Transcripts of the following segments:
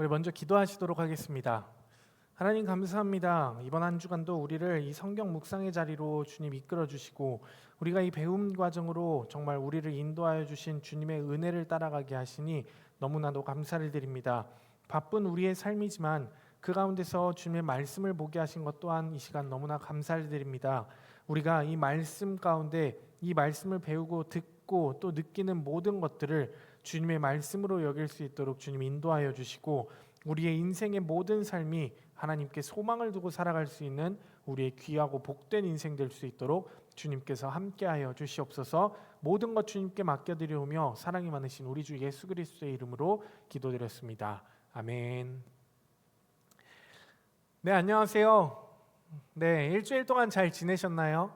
우리 먼저 기도하시도록 하겠습니다. 하나님 감사합니다. 이번 한 주간도 우리를 이 성경 묵상의 자리로 주님 이끌어 주시고 우리가 이 배움 과정으로 정말 우리를 인도하여 주신 주님의 은혜를 따라가게 하시니 너무나도 감사를 드립니다. 바쁜 우리의 삶이지만 그 가운데서 주님의 말씀을 보게 하신 것 또한 이 시간 너무나 감사를 드립니다. 우리가 이 말씀 가운데 이 말씀을 배우고 듣고 또 느끼는 모든 것들을 주님의 말씀으로 여길 수 있도록 주님 인도하여 주시고 우리의 인생의 모든 삶이 하나님께 소망을 두고 살아갈 수 있는 우리의 귀하고 복된 인생 될 수 있도록 주님께서 함께하여 주시옵소서. 모든 것 주님께 맡겨드리오며 사랑이 많으신 우리 주 예수 그리스도의 이름으로 기도드렸습니다. 아멘. 네, 안녕하세요. 네, 일주일 동안 잘 지내셨나요?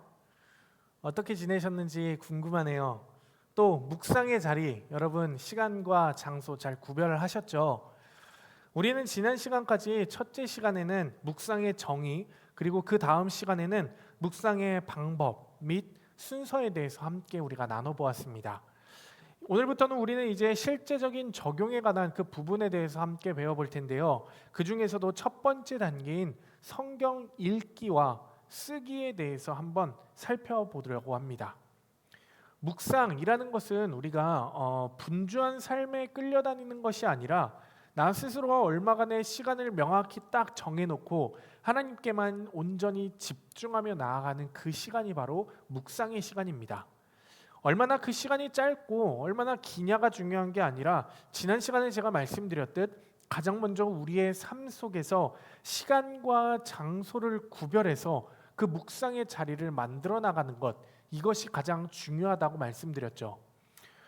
어떻게 지내셨는지 궁금하네요. 또 묵상의 자리, 여러분 시간과 장소 잘 구별을 하셨죠? 우리는 지난 시간까지 첫째 시간에는 묵상의 정의, 그리고 그 다음 시간에는 묵상의 방법 및 순서에 대해서 함께 우리가 나눠보았습니다. 오늘부터는 우리는 이제 실제적인 적용에 관한 그 부분에 대해서 함께 배워볼 텐데요. 그 중에서도 첫 번째 단계인 성경 읽기와 쓰기에 대해서 한번 살펴보려고 합니다. 묵상이라는 것은 우리가 분주한 삶에 끌려다니는 것이 아니라 나 스스로가 얼마간의 시간을 명확히 딱 정해놓고 하나님께만 온전히 집중하며 나아가는 그 시간이 바로 묵상의 시간입니다. 얼마나 그 시간이 짧고 얼마나 기냐가 중요한 게 아니라 지난 시간에 제가 말씀드렸듯 가장 먼저 우리의 삶 속에서 시간과 장소를 구별해서 그 묵상의 자리를 만들어 나가는 것, 이것이 가장 중요하다고 말씀드렸죠.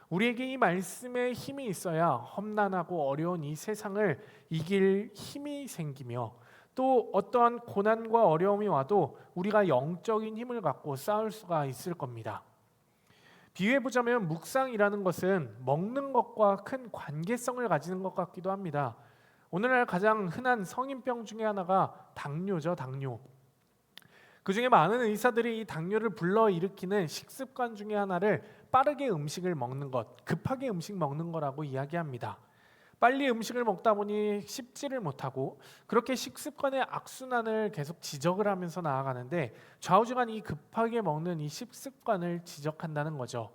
우리에게 이 말씀에 힘이 있어야 험난하고 어려운 이 세상을 이길 힘이 생기며 또 어떠한 고난과 어려움이 와도 우리가 영적인 힘을 갖고 싸울 수가 있을 겁니다. 비유해보자면 묵상이라는 것은 먹는 것과 큰 관계성을 가지는 것 같기도 합니다. 오늘날 가장 흔한 성인병 중에 하나가 당뇨죠, 당뇨. 그 중에 많은 의사들이 이 당뇨를 불러일으키는 식습관 중에 하나를 빠르게 음식을 먹는 것, 급하게 음식 먹는 거라고 이야기합니다. 빨리 음식을 먹다 보니 씹지를 못하고 그렇게 식습관의 악순환을 계속 지적을 하면서 나아가는데 좌우지간 이 급하게 먹는 이 식습관을 지적한다는 거죠.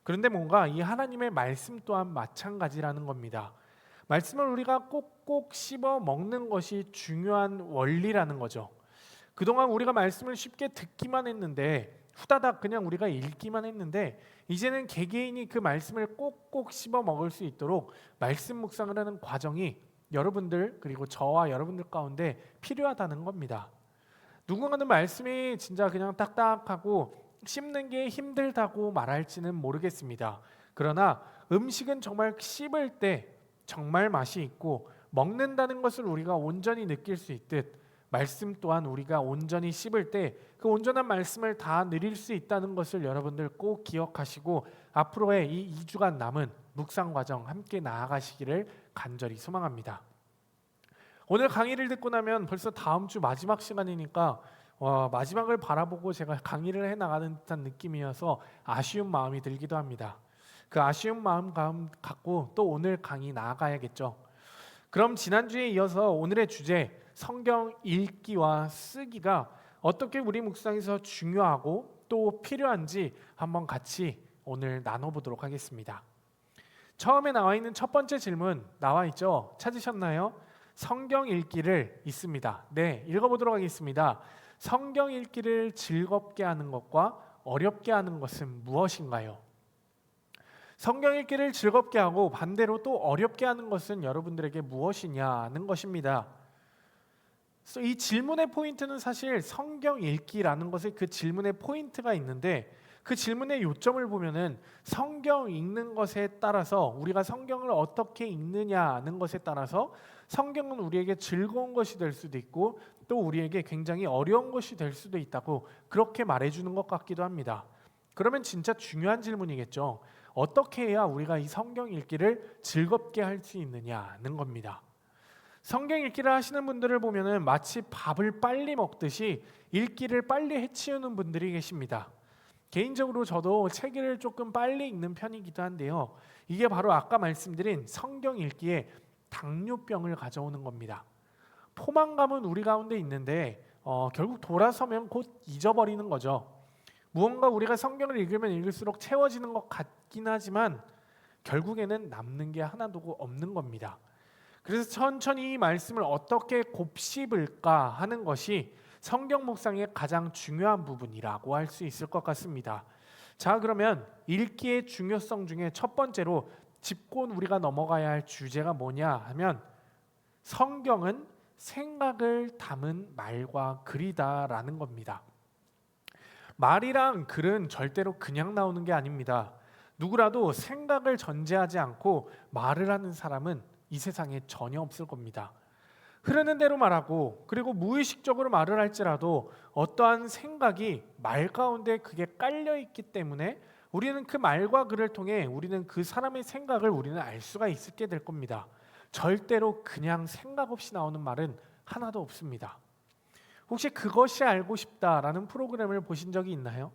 그런데 뭔가 이 하나님의 말씀 또한 마찬가지라는 겁니다. 말씀을 우리가 꼭꼭 씹어 먹는 것이 중요한 원리라는 거죠. 그동안 우리가 말씀을 쉽게 듣기만 했는데 후다닥 그냥 우리가 읽기만 했는데 이제는 개개인이 그 말씀을 꼭꼭 씹어 먹을 수 있도록 말씀 묵상을 하는 과정이 여러분들 그리고 저와 여러분들 가운데 필요하다는 겁니다. 누군가는 말씀이 진짜 그냥 딱딱하고 씹는 게 힘들다고 말할지는 모르겠습니다. 그러나 음식은 정말 씹을 때 정말 맛이 있고 먹는다는 것을 우리가 온전히 느낄 수 있듯 말씀 또한 우리가 온전히 씹을 때 그 온전한 말씀을 다 누릴 수 있다는 것을 여러분들 꼭 기억하시고 앞으로의 이 2주간 남은 묵상 과정 함께 나아가시기를 간절히 소망합니다. 오늘 강의를 듣고 나면 벌써 다음 주 마지막 시간이니까 마지막을 바라보고 제가 강의를 해나가는 듯한 느낌이어서 아쉬운 마음이 들기도 합니다. 그 아쉬운 마음 갖고 또 오늘 강의 나아가야겠죠. 그럼 지난주에 이어서 오늘의 주제 성경 읽기와 쓰기가 어떻게 우리 묵상에서 중요하고 또 필요한지 한번 같이 오늘 나눠보도록 하겠습니다. 처음에 나와 있는 첫 번째 질문 나와 있죠? 찾으셨나요? 성경 읽기를 있습니다. 네, 읽어보도록 하겠습니다. 성경 읽기를 즐겁게 하는 것과 어렵게 하는 것은 무엇인가요? 성경 읽기를 즐겁게 하고 반대로 또 어렵게 하는 것은 여러분들에게 무엇이냐는 것입니다. 이 질문의 포인트는 사실 성경 읽기라는 것에 그 질문의 포인트가 있는데 그 질문의 요점을 보면은 성경 읽는 것에 따라서 우리가 성경을 어떻게 읽느냐는 것에 따라서 성경은 우리에게 즐거운 것이 될 수도 있고 또 우리에게 굉장히 어려운 것이 될 수도 있다고 그렇게 말해주는 것 같기도 합니다. 그러면 진짜 중요한 질문이겠죠. 어떻게 해야 우리가 이 성경 읽기를 즐겁게 할 수 있느냐는 겁니다. 성경 읽기를 하시는 분들을 보면은 마치 밥을 빨리 먹듯이 읽기를 빨리 해치우는 분들이 계십니다. 개인적으로 저도 책을 조금 빨리 읽는 편이기도 한데요. 이게 바로 아까 말씀드린 성경 읽기의 당뇨병을 가져오는 겁니다. 포만감은 우리 가운데 있는데 결국 돌아서면 곧 잊어버리는 거죠. 무언가 우리가 성경을 읽으면 읽을수록 채워지는 것 같긴 하지만 결국에는 남는 게 하나도 없는 겁니다. 그래서 천천히 이 말씀을 어떻게 곱씹을까 하는 것이 성경 묵상의 가장 중요한 부분이라고 할 수 있을 것 같습니다. 자, 그러면 읽기의 중요성 중에 첫 번째로 짚고 우리가 넘어가야 할 주제가 뭐냐 하면 성경은 생각을 담은 말과 글이다라는 겁니다. 말이랑 글은 절대로 그냥 나오는 게 아닙니다. 누구라도 생각을 전제하지 않고 말을 하는 사람은 이 세상에 전혀 없을 겁니다. 흐르는 대로 말하고 그리고 무의식적으로 말을 할지라도 어떠한 생각이 말 가운데 그게 깔려 있기 때문에 우리는 그 말과 글을 통해 우리는 그 사람의 생각을 우리는 알 수가 있게 될 겁니다. 절대로 그냥 생각 없이 나오는 말은 하나도 없습니다. 혹시 그것이 알고 싶다라는 프로그램을 보신 적이 있나요?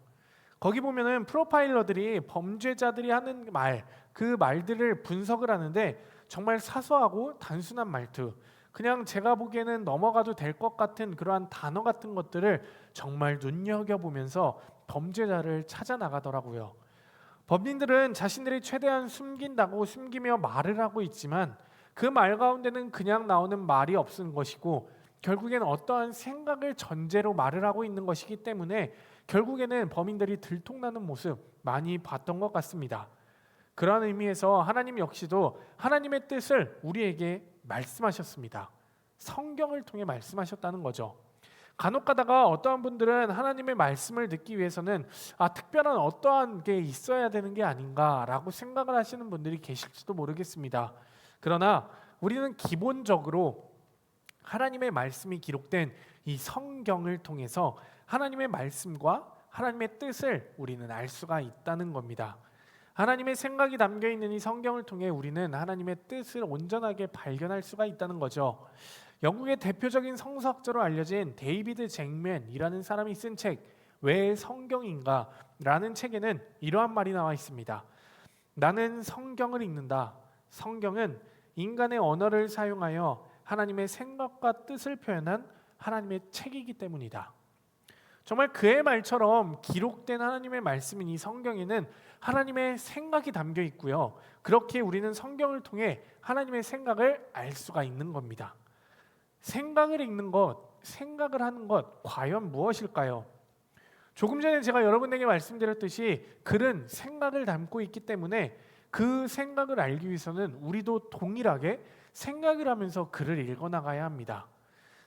거기 보면은 프로파일러들이 범죄자들이 하는 말, 그 말들을 분석을 하는데 정말 사소하고 단순한 말투, 그냥 제가 보기에는 넘어가도 될 것 같은 그러한 단어 같은 것들을 정말 눈여겨보면서 범죄자를 찾아 나가더라고요. 법인들은 자신들이 최대한 숨긴다고 숨기며 말을 하고 있지만 그 말 가운데는 그냥 나오는 말이 없는 것이고 결국엔 어떠한 생각을 전제로 말을 하고 있는 것이기 때문에 결국에는 범인들이 들통나는 모습 많이 봤던 것 같습니다. 그런 의미에서 하나님 역시도 하나님의 뜻을 우리에게 말씀하셨습니다. 성경을 통해 말씀하셨다는 거죠. 간혹 가다가 어떠한 분들은 하나님의 말씀을 듣기 위해서는 특별한 어떠한 게 있어야 되는 게 아닌가라고 생각을 하시는 분들이 계실지도 모르겠습니다. 그러나 우리는 기본적으로 하나님의 말씀이 기록된 이 성경을 통해서 하나님의 말씀과 하나님의 뜻을 우리는 알 수가 있다는 겁니다. 하나님의 생각이 담겨 있는 이 성경을 통해 우리는 하나님의 뜻을 온전하게 발견할 수가 있다는 거죠. 영국의 대표적인 성서학자로 알려진 데이비드 잭맨이라는 사람이 쓴 책 왜 성경인가? 라는 책에는 이러한 말이 나와 있습니다. 나는 성경을 읽는다. 성경은 인간의 언어를 사용하여 하나님의 생각과 뜻을 표현한 하나님의 책이기 때문이다. 정말 그의 말처럼 기록된 하나님의 말씀인 이 성경에는 하나님의 생각이 담겨 있고요. 그렇게 우리는 성경을 통해 하나님의 생각을 알 수가 있는 겁니다. 생각을 읽는 것, 생각을 하는 것, 과연 무엇일까요? 조금 전에 제가 여러분에게 말씀드렸듯이 글은 생각을 담고 있기 때문에 그 생각을 알기 위해서는 우리도 동일하게 생각을 하면서 글을 읽어나가야 합니다.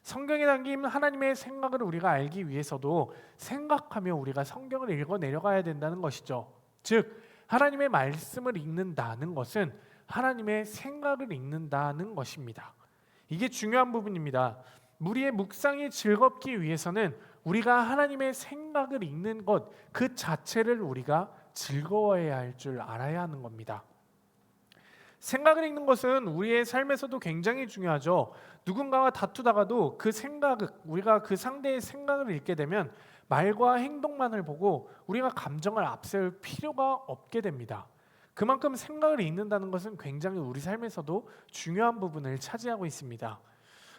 성경에 담긴 하나님의 생각을 우리가 알기 위해서도 생각하며 우리가 성경을 읽어 내려가야 된다는 것이죠. 즉 하나님의 말씀을 읽는다는 것은 하나님의 생각을 읽는다는 것입니다. 이게 중요한 부분입니다. 우리의 묵상이 즐겁기 위해서는 우리가 하나님의 생각을 읽는 것 그 자체를 우리가 즐거워해야 할 줄 알아야 하는 겁니다. 생각을 읽는 것은 우리의 삶에서도 굉장히 중요하죠. 누군가와 다투다가도 그 생각을 우리가 그 상대의 생각을 읽게 되면 말과 행동만을 보고 우리가 감정을 앞세울 필요가 없게 됩니다. 그만큼 생각을 읽는다는 것은 굉장히 우리 삶에서도 중요한 부분을 차지하고 있습니다.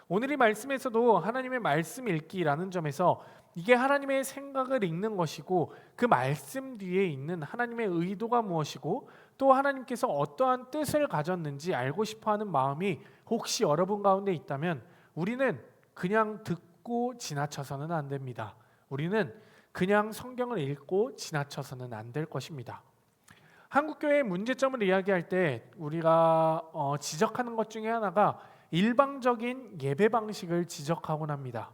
오늘 이 말씀에서도 하나님의 말씀 읽기라는 점에서 이게 하나님의 생각을 읽는 것이고 그 말씀 뒤에 있는 하나님의 의도가 무엇이고 또 하나님께서 어떠한 뜻을 가졌는지 알고 싶어하는 마음이 혹시 여러분 가운데 있다면 우리는 그냥 듣고 지나쳐서는 안 됩니다. 우리는 그냥 성경을 읽고 지나쳐서는 안 될 것입니다. 한국교회의 문제점을 이야기할 때 우리가 지적하는 것 중에 하나가 일방적인 예배 방식을 지적하곤 합니다.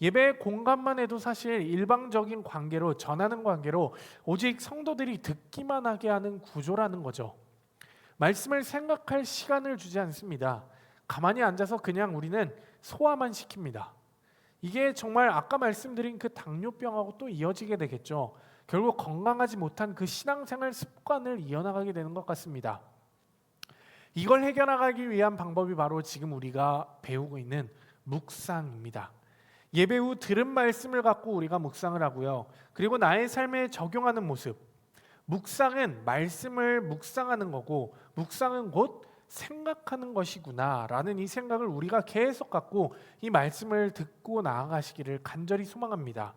예배 공간만 해도 사실 일방적인 관계로 전하는 관계로 오직 성도들이 듣기만 하게 하는 구조라는 거죠. 말씀을 생각할 시간을 주지 않습니다. 가만히 앉아서 그냥 우리는 소화만 시킵니다. 이게 정말 아까 말씀드린 그 당뇨병하고 또 이어지게 되겠죠. 결국 건강하지 못한 그 신앙생활 습관을 이어나가게 되는 것 같습니다. 이걸 해결하기 위한 방법이 바로 지금 우리가 배우고 있는 묵상입니다. 예배 후 들은 말씀을 갖고 우리가 묵상을 하고요. 그리고 나의 삶에 적용하는 모습. 묵상은 말씀을 묵상하는 거고 묵상은 곧 생각하는 것이구나라는 이 생각을 우리가 계속 갖고 이 말씀을 듣고 나아가시기를 간절히 소망합니다.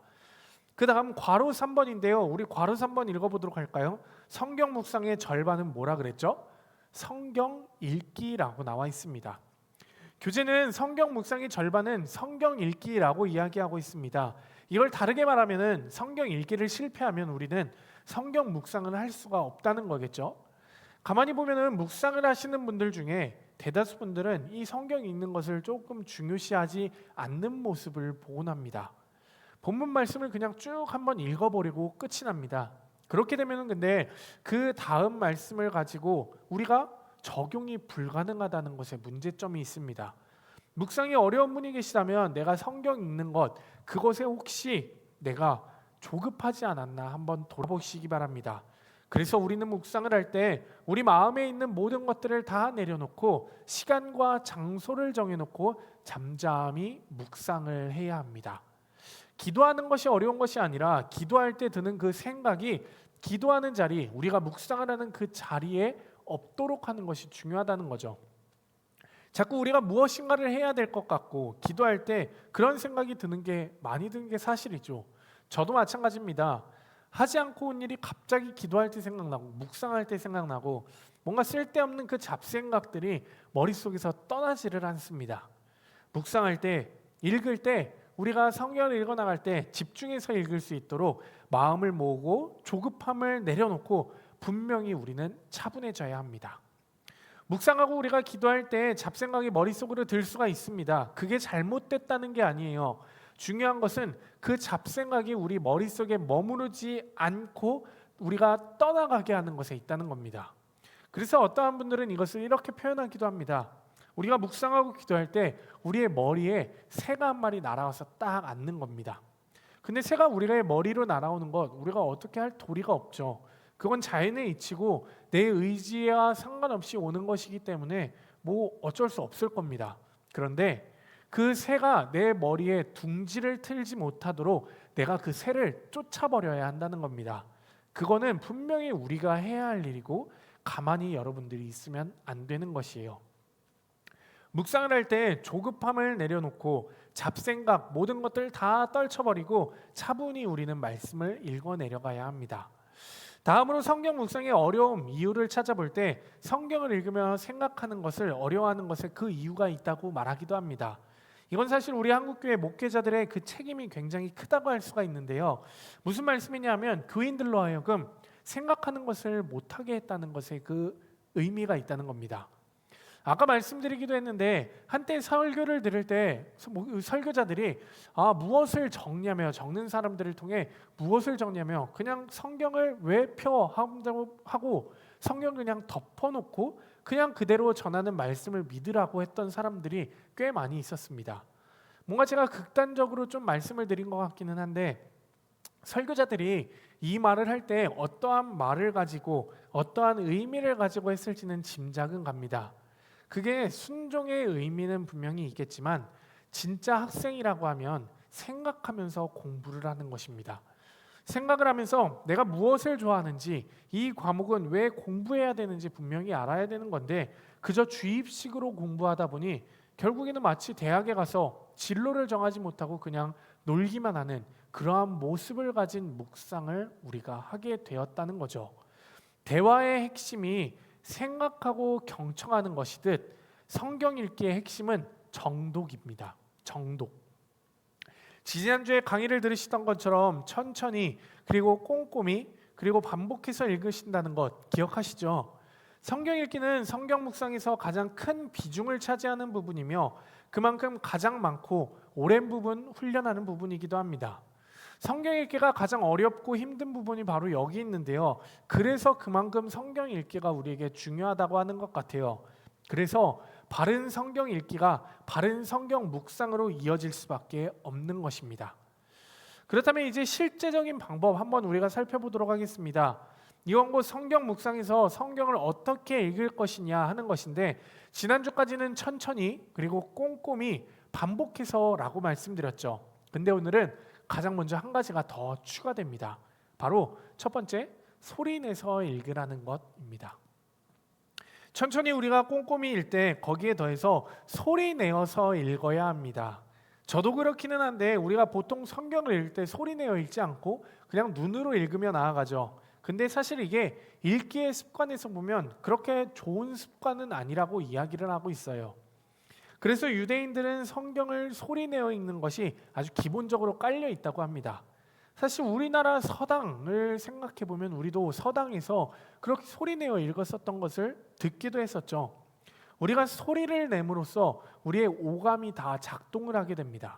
그 다음 괄호 3번인데요. 우리 괄호 3번 읽어보도록 할까요? 성경 묵상의 절반은 뭐라 그랬죠? 성경 읽기라고 나와 있습니다. 교재는 성경 묵상의 절반은 성경 읽기라고 이야기하고 있습니다. 이걸 다르게 말하면 성경 읽기를 실패하면 우리는 성경 묵상을 할 수가 없다는 거겠죠. 가만히 보면 묵상을 하시는 분들 중에 대다수 분들은 이 성경 읽는 것을 조금 중요시하지 않는 모습을 보곤 합니다. 본문 말씀을 그냥 쭉 한번 읽어버리고 끝이 납니다. 그렇게 되면 근데 그 다음 말씀을 가지고 우리가 적용이 불가능하다는 것에 문제점이 있습니다. 묵상이 어려운 분이 계시다면 내가 성경 읽는 것 그것에 혹시 내가 조급하지 않았나 한번 돌아보시기 바랍니다. 그래서 우리는 묵상을 할 때 우리 마음에 있는 모든 것들을 다 내려놓고 시간과 장소를 정해놓고 잠잠히 묵상을 해야 합니다. 기도하는 것이 어려운 것이 아니라 기도할 때 드는 그 생각이 기도하는 자리, 우리가 묵상을 하는 그 자리에 없도록 하는 것이 중요하다는 거죠. 자꾸 우리가 무엇인가를 해야 될 것 같고 기도할 때 그런 생각이 드는 게 많이 드는 게 사실이죠. 저도 마찬가지입니다. 하지 않고 온 일이 갑자기 기도할 때 생각나고 묵상할 때 생각나고 뭔가 쓸데없는 그 잡생각들이 머릿속에서 떠나지를 않습니다. 묵상할 때, 읽을 때 우리가 성경을 읽어나갈 때 집중해서 읽을 수 있도록 마음을 모으고 조급함을 내려놓고 분명히 우리는 차분해져야 합니다. 묵상하고 우리가 기도할 때 잡생각이 머릿속으로 들 수가 있습니다. 그게 잘못됐다는 게 아니에요. 중요한 것은 그 잡생각이 우리 머릿속에 머무르지 않고 우리가 떠나가게 하는 것에 있다는 겁니다. 그래서 어떠한 분들은 이것을 이렇게 표현하기도 합니다. 우리가 묵상하고 기도할 때 우리의 머리에 새가 한 마리 날아와서 딱 앉는 겁니다. 근데 새가 우리의 머리로 날아오는 것 우리가 어떻게 할 도리가 없죠. 그건 자연의 이치고 내 의지와 상관없이 오는 것이기 때문에 뭐 어쩔 수 없을 겁니다. 그런데 그 새가 내 머리에 둥지를 틀지 못하도록 내가 그 새를 쫓아버려야 한다는 겁니다. 그거는 분명히 우리가 해야 할 일이고 가만히 여러분들이 있으면 안 되는 것이에요. 묵상을 할 때 조급함을 내려놓고 잡생각 모든 것들 다 떨쳐버리고 차분히 우리는 말씀을 읽어 내려가야 합니다. 다음으로 성경 묵상의 어려움 이유를 찾아볼 때 성경을 읽으며 생각하는 것을 어려워하는 것에 그 이유가 있다고 말하기도 합니다. 이건 사실 우리 한국교회 목회자들의 그 책임이 굉장히 크다고 할 수가 있는데요. 무슨 말씀이냐면 교인들로 하여금 생각하는 것을 못하게 했다는 것에 그 의미가 있다는 겁니다. 아까 말씀드리기도 했는데 한때 설교를 들을 때 설교자들이 무엇을 적냐며 적는 사람들을 통해 무엇을 적냐며 그냥 성경을 하고 성경 그냥 덮어놓고 그냥 그대로 전하는 말씀을 믿으라고 했던 사람들이 꽤 많이 있었습니다. 뭔가 제가 극단적으로 좀 말씀을 드린 것 같기는 한데 설교자들이 이 말을 할 때 어떠한 말을 가지고 어떠한 의미를 가지고 했을지는 짐작은 갑니다. 그게 순종의 의미는 분명히 있겠지만 진짜 학생이라고 하면 생각하면서 공부를 하는 것입니다. 생각을 하면서 내가 무엇을 좋아하는지 이 과목은 왜 공부해야 되는지 분명히 알아야 되는 건데 그저 주입식으로 공부하다 보니 결국에는 마치 대학에 가서 진로를 정하지 못하고 그냥 놀기만 하는 그러한 모습을 가진 묵상을 우리가 하게 되었다는 거죠. 대화의 핵심이 생각하고 경청하는 것이듯 성경 읽기의 핵심은 정독입니다. 정독. 지난주에 강의를 들으시던 것처럼 천천히 그리고 꼼꼼히 그리고 반복해서 읽으신다는 것 기억하시죠? 성경 읽기는 성경 묵상에서 가장 큰 비중을 차지하는 부분이며 그만큼 가장 많고 오랜 부분 훈련하는 부분이기도 합니다. 성경 읽기가 가장 어렵고 힘든 부분이 바로 여기 있는데요. 그래서 그만큼 성경 읽기가 우리에게 중요하다고 하는 것 같아요. 그래서 바른 성경 읽기가 바른 성경 묵상으로 이어질 수밖에 없는 것입니다. 그렇다면 이제 실제적인 방법 한번 우리가 살펴보도록 하겠습니다. 이건 곧 성경 묵상에서 성경을 어떻게 읽을 것이냐 하는 것인데 지난주까지는 천천히 그리고 꼼꼼히 반복해서 라고 말씀드렸죠. 근데 오늘은 가장 먼저 한 가지가 더 추가됩니다. 바로 첫 번째, 소리내서 읽으라는 것입니다. 천천히 우리가 꼼꼼히 읽되 거기에 더해서 소리 내어서 읽어야 합니다. 저도 그렇기는 한데 우리가 보통 성경을 읽을 때 소리 내어 읽지 않고 그냥 눈으로 읽으며 나아가죠. 근데 사실 이게 읽기의 습관에서 보면 그렇게 좋은 습관은 아니라고 이야기를 하고 있어요. 그래서 유대인들은 성경을 소리 내어 읽는 것이 아주 기본적으로 깔려 있다고 합니다. 사실 우리나라 서당을 생각해 보면 우리도 서당에서 그렇게 소리 내어 읽었었던 것을 듣기도 했었죠. 우리가 소리를 내므로써 우리의 오감이 다 작동을 하게 됩니다.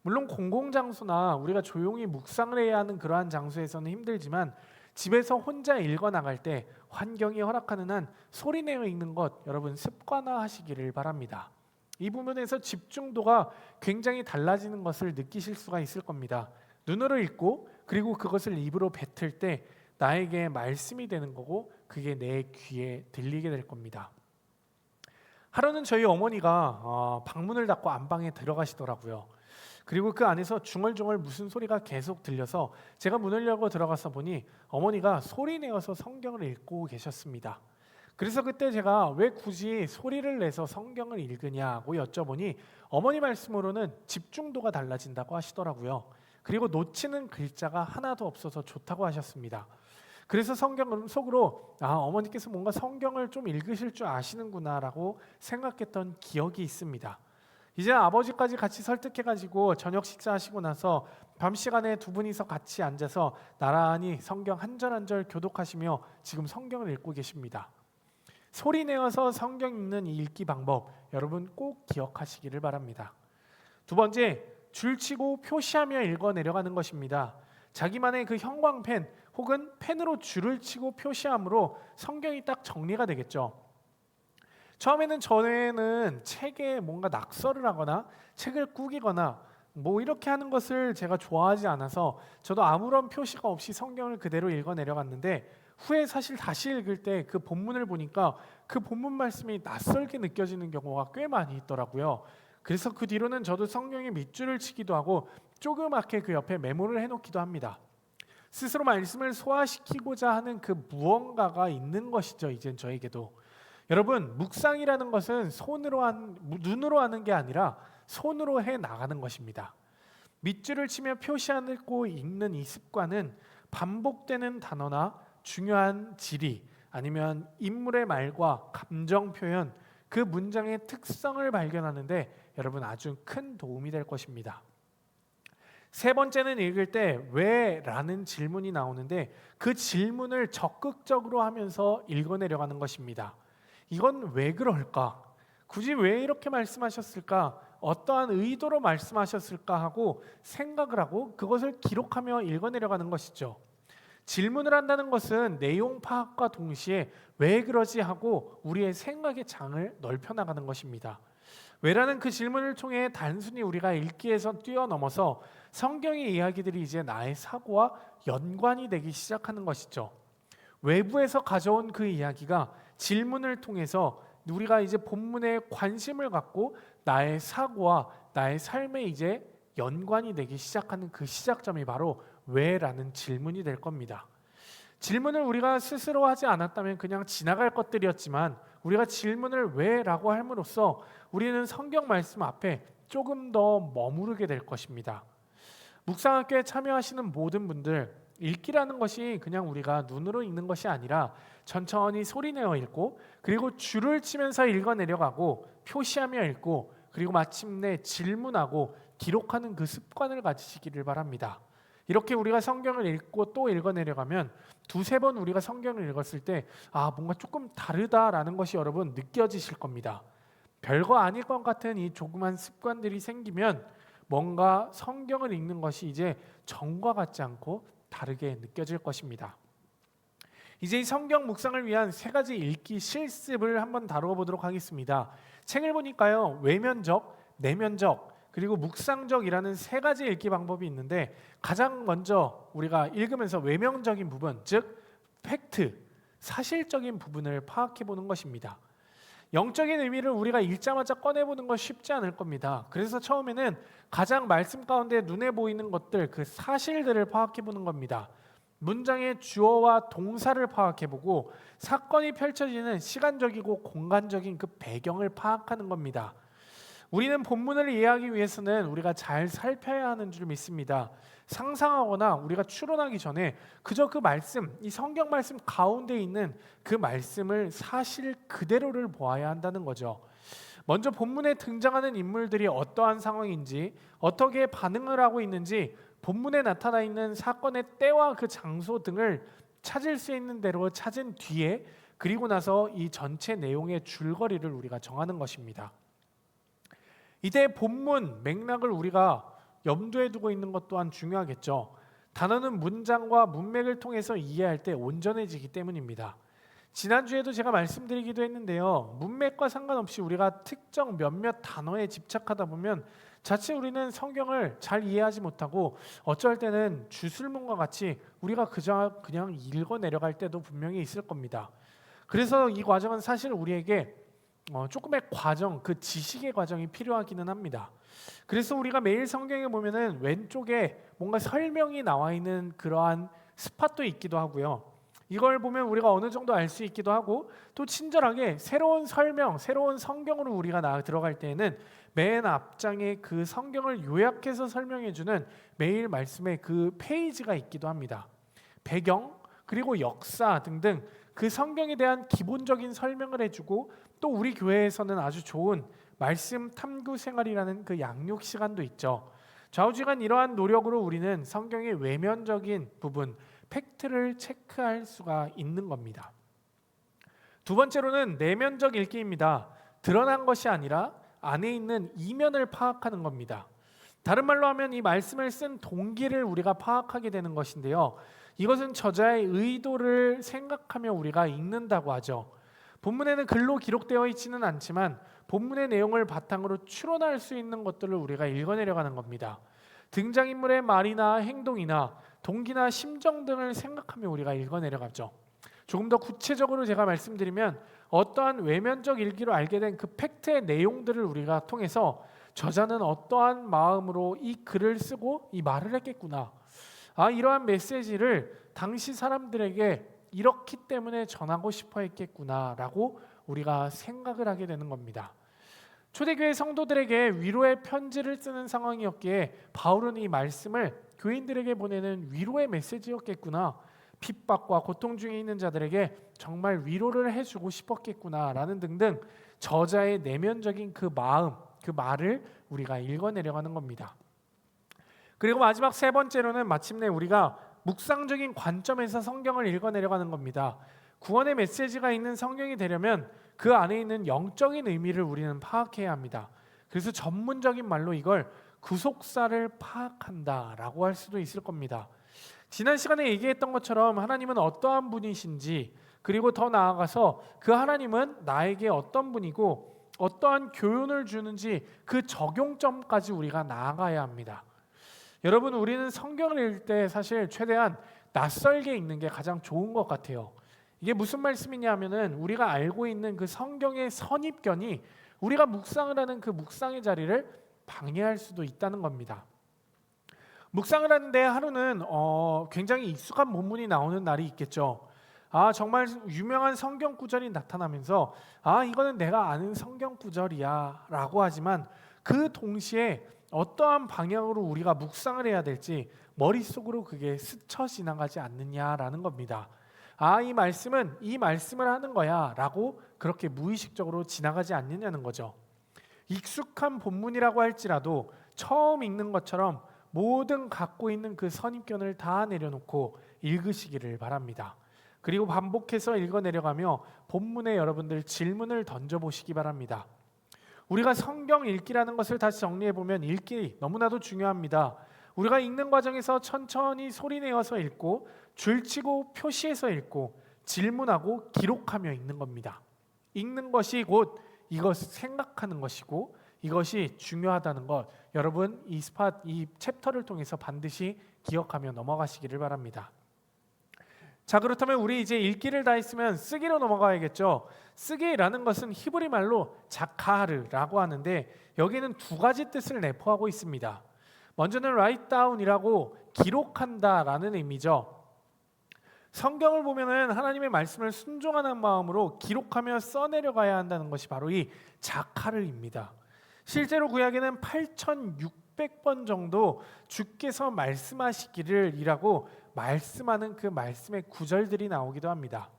물론 공공장소나 우리가 조용히 묵상을 해야 하는 그러한 장소에서는 힘들지만 집에서 혼자 읽어 나갈 때 환경이 허락하는 한 소리 내어 읽는 것 여러분 습관화하시기를 바랍니다. 이 부분에서 집중도가 굉장히 달라지는 것을 느끼실 수가 있을 겁니다. 눈으로 읽고 그리고 그것을 입으로 뱉을 때 나에게 말씀이 되는 거고 그게 내 귀에 들리게 될 겁니다. 하루는 저희 어머니가 방문을 닫고 안방에 들어가시더라고요. 그리고 그 안에서 중얼중얼 무슨 소리가 계속 들려서 제가 문을 열고 들어가서 보니 어머니가 소리 내어서 성경을 읽고 계셨습니다. 그래서 그때 제가 왜 굳이 소리를 내서 성경을 읽으냐고 여쭤보니 어머니 말씀으로는 집중도가 달라진다고 하시더라고요. 그리고 놓치는 글자가 하나도 없어서 좋다고 하셨습니다. 그래서 성경을 속으로 어머니께서 뭔가 성경을 좀 읽으실 줄 아시는구나라고 생각했던 기억이 있습니다. 이제 아버지까지 같이 설득해가지고 저녁 식사하시고 나서 밤 시간에 두 분이서 같이 앉아서 나란히 성경 한 절 한 절 교독하시며 지금 성경을 읽고 계십니다. 소리 내어서 성경 읽는 이 읽기 방법 여러분 꼭 기억하시기를 바랍니다. 두 번째, 줄치고 표시하며 읽어 내려가는 것입니다. 자기만의 그 형광펜 혹은 펜으로 줄을 치고 표시함으로 성경이 딱 정리가 되겠죠. 처음에는 저는 책에 뭔가 낙서를 하거나 책을 꾸기거나 뭐 이렇게 하는 것을 제가 좋아하지 않아서 저도 아무런 표시가 없이 성경을 그대로 읽어 내려갔는데 후에 사실 다시 읽을 때 그 본문을 보니까 그 본문 말씀이 낯설게 느껴지는 경우가 꽤 많이 있더라고요. 그래서 그 뒤로는 저도 성경에 밑줄을 치기도 하고 조그맣게 그 옆에 메모를 해놓기도 합니다. 스스로 말씀을 소화시키고자 하는 그 무언가가 있는 것이죠. 이젠 저에게도. 여러분 묵상이라는 것은 눈으로 하는 게 아니라 손으로 해 나가는 것입니다. 밑줄을 치며 표시하고 읽는 이 습관은 반복되는 단어나 중요한 지리 아니면 인물의 말과 감정 표현 그 문장의 특성을 발견하는데 여러분 아주 큰 도움이 될 것입니다. 세 번째는 읽을 때 왜? 라는 질문이 나오는데 그 질문을 적극적으로 하면서 읽어내려가는 것입니다. 이건 왜 그럴까? 굳이 왜 이렇게 말씀하셨을까? 어떠한 의도로 말씀하셨을까 하고 생각을 하고 그것을 기록하며 읽어내려가는 것이죠. 질문을 한다는 것은 내용 파악과 동시에 왜 그러지 하고 우리의 생각의 장을 넓혀나가는 것입니다. 왜라는 그 질문을 통해 단순히 우리가 읽기에서 뛰어넘어서 성경의 이야기들이 이제 나의 사고와 연관이 되기 시작하는 것이죠. 외부에서 가져온 그 이야기가 질문을 통해서 우리가 이제 본문에 관심을 갖고 나의 사고와 나의 삶에 이제 연관이 되기 시작하는 그 시작점이 바로 왜라는 질문이 될 겁니다. 질문을 우리가 스스로 하지 않았다면 그냥 지나갈 것들이었지만 우리가 질문을 왜라고 함으로써 우리는 성경 말씀 앞에 조금 더 머무르게 될 것입니다. 묵상학교에 참여하시는 모든 분들 읽기라는 것이 그냥 우리가 눈으로 읽는 것이 아니라 천천히 소리내어 읽고 그리고 줄을 치면서 읽어내려가고 표시하며 읽고 그리고 마침내 질문하고 기록하는 그 습관을 가지시기를 바랍니다. 이렇게 우리가 성경을 읽고 또 읽어내려가면 두세 번 우리가 성경을 읽었을 때 뭔가 조금 다르다라는 것이 여러분 느껴지실 겁니다. 별거 아닐 것 같은 이 조그만 습관들이 생기면 뭔가 성경을 읽는 것이 이제 전과 같지 않고 다르게 느껴질 것입니다. 이제 이 성경 묵상을 위한 세 가지 읽기 실습을 한번 다루어 보도록 하겠습니다. 책을 보니까요 외면적, 내면적 그리고 묵상적이라는 세 가지 읽기 방법이 있는데 가장 먼저 우리가 읽으면서 외면적인 부분, 즉 팩트, 사실적인 부분을 파악해 보는 것입니다. 영적인 의미를 우리가 읽자마자 꺼내보는 건 쉽지 않을 겁니다. 그래서 처음에는 가장 말씀 가운데 눈에 보이는 것들, 그 사실들을 파악해 보는 겁니다. 문장의 주어와 동사를 파악해보고 사건이 펼쳐지는 시간적이고 공간적인 그 배경을 파악하는 겁니다. 우리는 본문을 이해하기 위해서는 우리가 잘 살펴야 하는 줄 믿습니다. 상상하거나 우리가 추론하기 전에 그저 그 말씀, 이 성경 말씀 가운데 있는 그 말씀을 사실 그대로를 보아야 한다는 거죠. 먼저 본문에 등장하는 인물들이 어떠한 상황인지, 어떻게 반응을 하고 있는지, 본문에 나타나 있는 사건의 때와 그 장소 등을 찾을 수 있는 대로 찾은 뒤에, 그리고 나서 이 전체 내용의 줄거리를 우리가 정하는 것입니다. 이때 본문 맥락을 우리가 염두에 두고 있는 것 또한 중요하겠죠. 단어는 문장과 문맥을 통해서 이해할 때 온전해지기 때문입니다. 지난주에도 제가 말씀드리기도 했는데요. 문맥과 상관없이 우리가 특정 몇몇 단어에 집착하다 보면 자칫 우리는 성경을 잘 이해하지 못하고 어쩔 때는 주술문과 같이 우리가 그냥 읽어 내려갈 때도 분명히 있을 겁니다. 그래서 이 과정은 사실 우리에게 조금의 과정, 그 지식의 과정이 필요하기는 합니다. 그래서 우리가 매일 성경에 보면은 왼쪽에 뭔가 설명이 나와 있는 그러한 스팟도 있기도 하고요. 이걸 보면 우리가 어느 정도 알 수 있기도 하고, 또 친절하게 새로운 설명, 새로운 성경으로 우리가 들어갈 때에는 맨 앞장에 그 성경을 요약해서 설명해주는 매일 말씀의 그 페이지가 있기도 합니다. 배경, 그리고 역사 등등 그 성경에 대한 기본적인 설명을 해주고, 또 우리 교회에서는 아주 좋은 말씀 탐구 생활이라는 그 양육 시간도 있죠. 좌우지간 이러한 노력으로 우리는 성경의 외면적인 부분, 팩트를 체크할 수가 있는 겁니다. 두 번째로는 내면적 읽기입니다. 드러난 것이 아니라 안에 있는 이면을 파악하는 겁니다. 다른 말로 하면 이 말씀을 쓴 동기를 우리가 파악하게 되는 것인데요. 이것은 저자의 의도를 생각하며 우리가 읽는다고 하죠. 본문에는 글로 기록되어 있지는 않지만 본문의 내용을 바탕으로 추론할 수 있는 것들을 우리가 읽어내려가는 겁니다. 등장인물의 말이나 행동이나 동기나 심정 등을 생각하며 우리가 읽어내려가죠. 조금 더 구체적으로 제가 말씀드리면 어떠한 외면적 일기로 알게 된 그 팩트의 내용들을 우리가 통해서 저자는 어떠한 마음으로 이 글을 쓰고 이 말을 했겠구나. 이러한 메시지를 당시 사람들에게 이렇기 때문에 전하고 싶어 했겠구나라고 우리가 생각을 하게 되는 겁니다. 초대교회 성도들에게 위로의 편지를 쓰는 상황이었기에 바울은 이 말씀을 교인들에게 보내는 위로의 메시지였겠구나, 핍박과 고통 중에 있는 자들에게 정말 위로를 해주고 싶었겠구나라는 등등 저자의 내면적인 그 마음, 그 말을 우리가 읽어내려가는 겁니다. 그리고 마지막 세 번째로는 마침내 우리가 묵상적인 관점에서 성경을 읽어내려가는 겁니다. 구원의 메시지가 있는 성경이 되려면 그 안에 있는 영적인 의미를 우리는 파악해야 합니다. 그래서 전문적인 말로 이걸 구속사를 파악한다라고 할 수도 있을 겁니다. 지난 시간에 얘기했던 것처럼 하나님은 어떠한 분이신지, 그리고 더 나아가서 그 하나님은 나에게 어떤 분이고 어떠한 교훈을 주는지 그 적용점까지 우리가 나아가야 합니다. 여러분, 우리는 성경을 읽을 때 사실 최대한 낯설게 읽는 게 가장 좋은 것 같아요. 이게 무슨 말씀이냐 하면은 우리가 알고 있는 그 성경의 선입견이 우리가 묵상을 하는 그 묵상의 자리를 방해할 수도 있다는 겁니다. 묵상을 하는데 하루는 굉장히 익숙한 본문이 나오는 날이 있겠죠. 정말 유명한 성경 구절이 나타나면서 이거는 내가 아는 성경 구절이야 라고 하지만 그 동시에 어떠한 방향으로 우리가 묵상을 해야 될지 머릿속으로 그게 스쳐 지나가지 않느냐라는 겁니다. 이 말씀은 이 말씀을 하는 거야 라고 그렇게 무의식적으로 지나가지 않느냐는 거죠. 익숙한 본문이라고 할지라도 처음 읽는 것처럼 모든 갖고 있는 그 선입견을 다 내려놓고 읽으시기를 바랍니다. 그리고 반복해서 읽어내려가며 본문에 여러분들 질문을 던져보시기 바랍니다. 우리가 성경 읽기라는 것을 다시 정리해보면 읽기 너무나도 중요합니다. 우리가 읽는 과정에서 천천히 소리내어서 읽고 줄치고 표시해서 읽고 질문하고 기록하며 읽는 겁니다. 읽는 것이 곧 이것을 생각하는 것이고 이것이 중요하다는 것, 여러분 이 챕터를 통해서 반드시 기억하며 넘어가시기를 바랍니다. 자, 그렇다면 우리 이제 읽기를 다 했으면 쓰기로 넘어가야겠죠. 쓰기라는 것은 히브리 말로 자카르라고 하는데 여기는 두 가지 뜻을 내포하고 있습니다. 먼저는 write down이라고 기록한다라는 의미죠. 성경을 보면은 하나님의 말씀을 순종하는 마음으로 기록하며 써내려가야 한다는 것이 바로 이 자카르입니다. 실제로 구약에는 8,600번 정도 주께서 말씀하시기를 이라고 말씀하는 그 말씀의 구절들이 나오기도 합니다.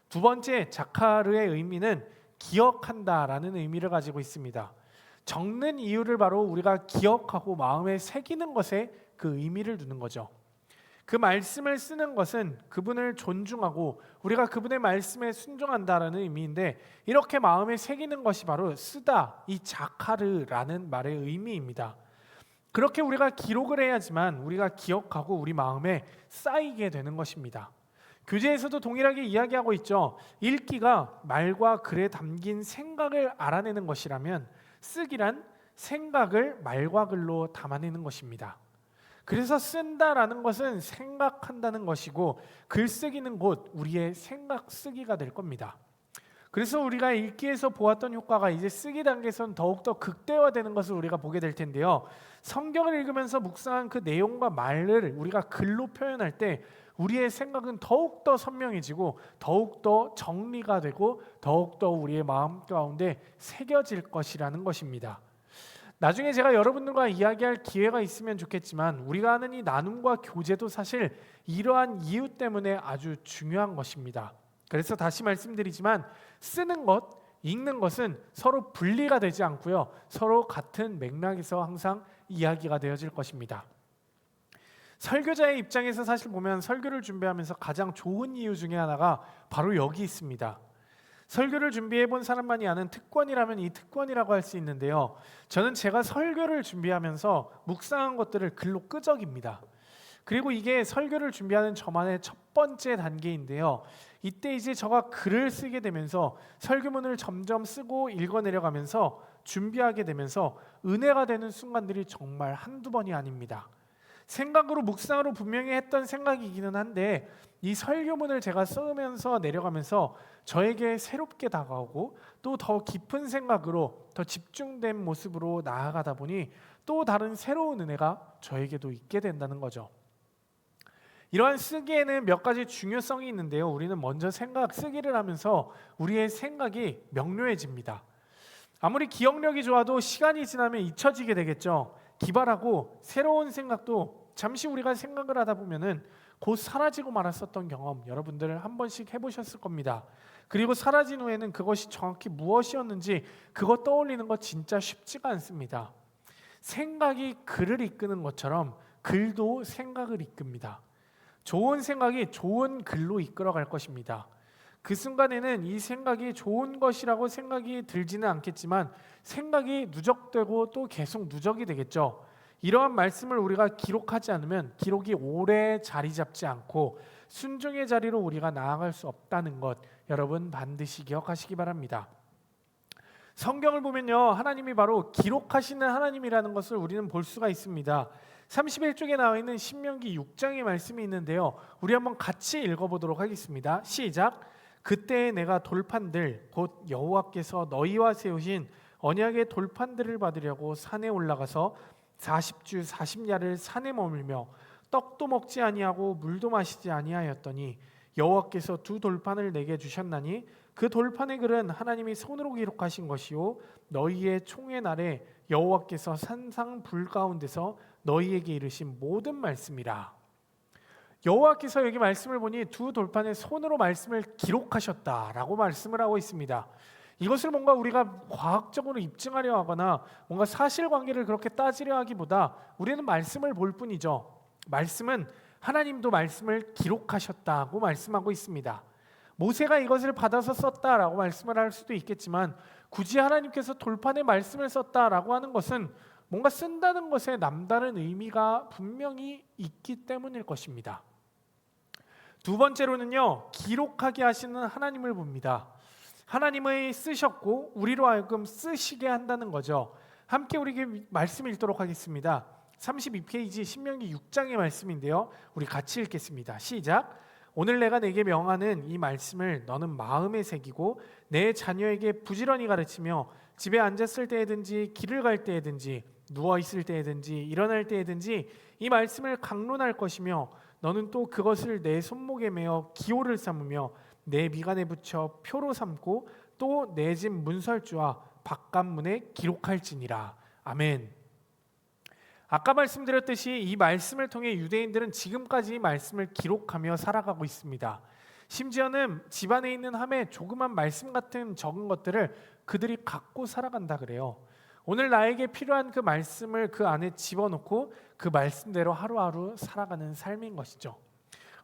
두 번째, 자카르의 의미는 기억한다라는 의미를 가지고 있습니다. 적는 이유를 바로 우리가 기억하고 마음에 새기는 것에 그 의미를 두는 거죠. 그 말씀을 쓰는 것은 그분을 존중하고 우리가 그분의 말씀에 순종한다라는 의미인데, 이렇게 마음에 새기는 것이 바로 쓰다, 이 자카르라는 말의 의미입니다. 그렇게 우리가 기록을 해야지만 우리가 기억하고 우리 마음에 쌓이게 되는 것입니다. 교재에서도 동일하게 이야기하고 있죠. 읽기가 말과 글에 담긴 생각을 알아내는 것이라면 쓰기란 생각을 말과 글로 담아내는 것입니다. 그래서 쓴다라는 것은 생각한다는 것이고, 글쓰기는 곧 우리의 생각 쓰기가 될 겁니다. 그래서 우리가 읽기에서 보았던 효과가 이제 쓰기 단계에서는 더욱더 극대화되는 것을 우리가 보게 될 텐데요. 성경을 읽으면서 묵상한 그 내용과 말을 우리가 글로 표현할 때 우리의 생각은 더욱더 선명해지고 더욱더 정리가 되고 더욱더 우리의 마음 가운데 새겨질 것이라는 것입니다. 나중에 제가 여러분들과 이야기할 기회가 있으면 좋겠지만, 우리가 하는 이 나눔과 교제도 사실 이러한 이유 때문에 아주 중요한 것입니다. 그래서 다시 말씀드리지만, 쓰는 것, 읽는 것은 서로 분리가 되지 않고요, 서로 같은 맥락에서 항상 이야기가 되어질 것입니다. 설교자의 입장에서 사실 보면 설교를 준비하면서 가장 좋은 이유 중에 하나가 바로 여기 있습니다. 설교를 준비해 본 사람만이 아는 특권이라면 이 특권이라고 할 수 있는데요. 저는 제가 설교를 준비하면서 묵상한 것들을 글로 끄적입니다. 그리고 이게 설교를 준비하는 저만의 첫 번째 단계인데요. 이때 이제 제가 글을 쓰게 되면서 설교문을 점점 쓰고 읽어내려가면서 준비하게 되면서 은혜가 되는 순간들이 정말 한두 번이 아닙니다. 생각으로 묵상으로 분명히 했던 생각이기는 한데, 이 설교문을 제가 써면서 내려가면서 저에게 새롭게 다가오고 또 더 깊은 생각으로 더 집중된 모습으로 나아가다 보니 또 다른 새로운 은혜가 저에게도 있게 된다는 거죠. 이러한 쓰기에는 몇 가지 중요성이 있는데요. 우리는 먼저 쓰기를 하면서 우리의 생각이 명료해집니다. 아무리 기억력이 좋아도 시간이 지나면 잊혀지게 되겠죠. 기발하고 새로운 생각도 잠시 우리가 생각을 하다 보면은 곧 사라지고 말았었던 경험, 여러분들 한 번씩 해보셨을 겁니다. 그리고 사라진 후에는 그것이 정확히 무엇이었는지 그것 떠올리는 거 진짜 쉽지가 않습니다. 생각이 글을 이끄는 것처럼 글도 생각을 이끕니다. 좋은 생각이 좋은 글로 이끌어갈 것입니다. 그 순간에는 이 생각이 좋은 것이라고 생각이 들지는 않겠지만 생각이 누적되고 또 계속 누적이 되겠죠. 이러한 말씀을 우리가 기록하지 않으면 기록이 오래 자리 잡지 않고 순종의 자리로 우리가 나아갈 수 없다는 것, 여러분 반드시 기억하시기 바랍니다. 성경을 보면요, 하나님이 바로 기록하시는 하나님이라는 것을 우리는 볼 수가 있습니다. 31쪽에 나와 있는 신명기 6장의 말씀이 있는데요, 우리 한번 같이 읽어보도록 하겠습니다. 시작. 그때 내가 돌판들 곧 여호와께서 너희와 세우신 언약의 돌판들을 받으려고 산에 올라가서 40주 40야를 산에 머물며 떡도 먹지 아니하고 물도 마시지 아니하였더니 여호와께서 두 돌판을 내게 주셨나니 그 돌판의 글은 하나님이 손으로 기록하신 것이요 너희의 총의 날에 여호와께서 산상 불 가운데서 너희에게 이르신 모든 말씀이라. 여호와께서 여기 말씀을 보니 두 돌판에 손으로 말씀을 기록하셨다라고 말씀을 하고 있습니다. 이것을 뭔가 우리가 과학적으로 입증하려 하거나 뭔가 사실관계를 그렇게 따지려 하기보다 우리는 말씀을 볼 뿐이죠. 말씀은 하나님도 말씀을 기록하셨다고 말씀하고 있습니다. 모세가 이것을 받아서 썼다라고 말씀을 할 수도 있겠지만 굳이 하나님께서 돌판에 말씀을 썼다라고 하는 것은 뭔가 쓴다는 것에 남다른 의미가 분명히 있기 때문일 것입니다. 두 번째로는요, 기록하게 하시는 하나님을 봅니다. 하나님의 쓰셨고 우리로 하여금 쓰시게 한다는 거죠. 함께 우리에게 말씀 읽도록 하겠습니다. 32페이지 신명기 6장의 말씀인데요, 우리 같이 읽겠습니다. 시작. 오늘 내가 내게 명하는 이 말씀을 너는 마음에 새기고 내 자녀에게 부지런히 가르치며 집에 앉았을 때에든지 길을 갈 때에든지 누워 있을 때에든지 일어날 때에든지 이 말씀을 강론할 것이며 너는 또 그것을 내 손목에 매어 기호를 삼으며 내 미간에 붙여 표로 삼고 또 내 집 문설주와 바깥문에 기록할지니라. 아멘. 아까 말씀드렸듯이 이 말씀을 통해 유대인들은 지금까지 이 말씀을 기록하며 살아가고 있습니다. 심지어는 집안에 있는 함에 조그만 말씀 같은 적은 것들을 그들이 갖고 살아간다 그래요. 오늘 나에게 필요한 그 말씀을 그 안에 집어넣고 그 말씀대로 하루하루 살아가는 삶인 것이죠.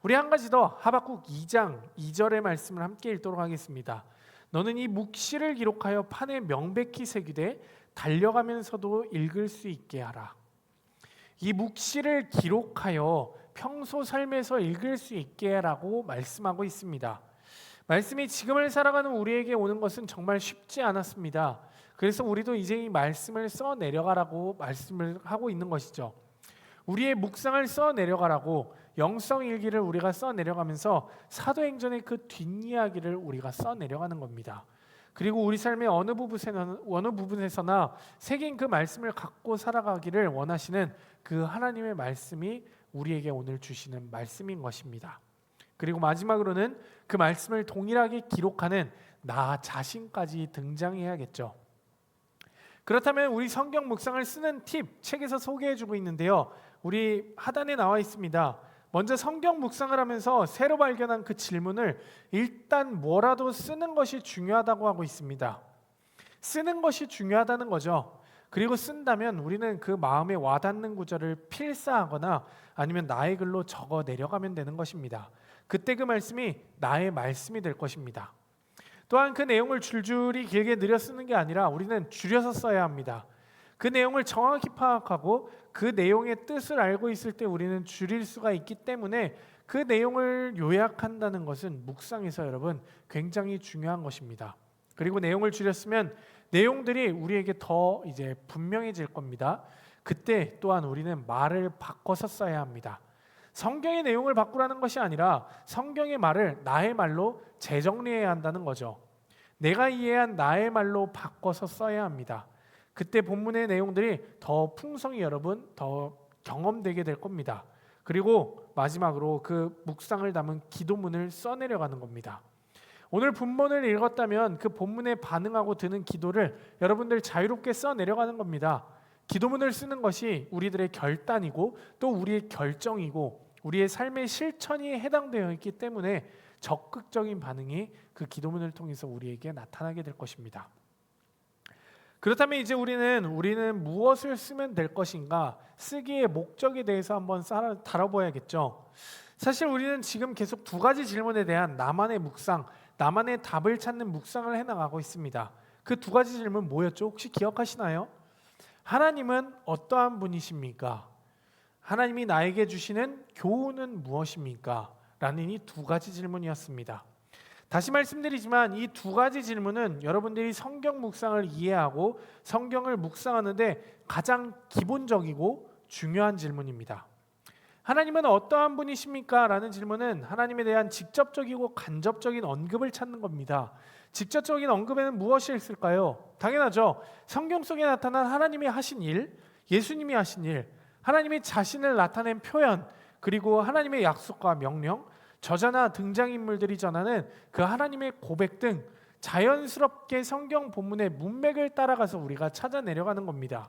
우리 한 가지 더 하박국 2장 2절의 말씀을 함께 읽도록 하겠습니다. 너는 이 묵시를 기록하여 판에 명백히 새기되 달려가면서도 읽을 수 있게 하라. 이 묵시를 기록하여 평소 삶에서 읽을 수 있게 라고 말씀하고 있습니다. 말씀이 지금을 살아가는 우리에게 오는 것은 정말 쉽지 않았습니다. 그래서 우리도 이제 이 말씀을 써 내려가라고 말씀을 하고 있는 것이죠. 우리의 묵상을 써 내려가라고 영성 일기를 우리가 써 내려가면서 사도행전의 그 뒷이야기를 우리가 써 내려가는 겁니다. 그리고 우리 삶의 어느 부분에서나 새긴 그 말씀을 갖고 살아가기를 원하시는 그 하나님의 말씀이 우리에게 오늘 주시는 말씀인 것입니다. 그리고 마지막으로는 그 말씀을 동일하게 기록하는 나 자신까지 등장해야겠죠. 그렇다면 우리 성경 묵상을 쓰는 팁 책에서 소개해주고 있는데요. 우리 하단에 나와 있습니다. 먼저 성경 묵상을 하면서 새로 발견한 그 질문을 일단 뭐라도 쓰는 것이 중요하다고 하고 있습니다. 쓰는 것이 중요하다는 거죠. 그리고 쓴다면 우리는 그 마음에 와닿는 구절을 필사하거나 아니면 나의 글로 적어 내려가면 되는 것입니다. 그때 그 말씀이 나의 말씀이 될 것입니다. 또한 그 내용을 줄줄이 길게 늘려 쓰는 게 아니라 우리는 줄여서 써야 합니다. 그 내용을 정확히 파악하고 그 내용의 뜻을 알고 있을 때 우리는 줄일 수가 있기 때문에 그 내용을 요약한다는 것은 묵상에서 여러분 굉장히 중요한 것입니다. 그리고 내용을 줄였으면 내용들이 우리에게 더 이제 분명해질 겁니다. 그때 또한 우리는 말을 바꿔서 써야 합니다. 성경의 내용을 바꾸라는 것이 아니라 성경의 말을 나의 말로 재정리해야 한다는 거죠. 내가 이해한 나의 말로 바꿔서 써야 합니다. 그때 본문의 내용들이 더 풍성히 여러분 더 경험되게 될 겁니다. 그리고 마지막으로 그 묵상을 담은 기도문을 써내려가는 겁니다. 오늘 본문을 읽었다면 그 본문에 반응하고 드는 기도를 여러분들 자유롭게 써내려가는 겁니다. 기도문을 쓰는 것이 우리들의 결단이고 또 우리의 결정이고 우리의 삶의 실천이 해당되어 있기 때문에 적극적인 반응이 그 기도문을 통해서 우리에게 나타나게 될 것입니다. 그렇다면 이제 우리는 무엇을 쓰면 될 것인가? 쓰기의 목적에 대해서 한번 다뤄봐야겠죠. 사실 우리는 지금 계속 두 가지 질문에 대한 나만의 묵상, 나만의 답을 찾는 묵상을 해나가고 있습니다. 그 두 가지 질문 뭐였죠? 혹시 기억하시나요? 하나님은 어떠한 분이십니까? 하나님이 나에게 주시는 교훈은 무엇입니까? 라는 이 두 가지 질문이었습니다. 다시 말씀드리지만 이 두 가지 질문은 여러분들이 성경 묵상을 이해하고 성경을 묵상하는데 가장 기본적이고 중요한 질문입니다. 하나님은 어떠한 분이십니까? 라는 질문은 하나님에 대한 직접적이고 간접적인 언급을 찾는 겁니다. 직접적인 언급에는 무엇이 있을까요? 당연하죠. 성경 속에 나타난 하나님이 하신 일, 예수님이 하신 일, 하나님이 자신을 나타낸 표현, 그리고 하나님의 약속과 명령, 저자나 등장인물들이 전하는 그 하나님의 고백 등 자연스럽게 성경 본문의 문맥을 따라가서 우리가 찾아내려가는 겁니다.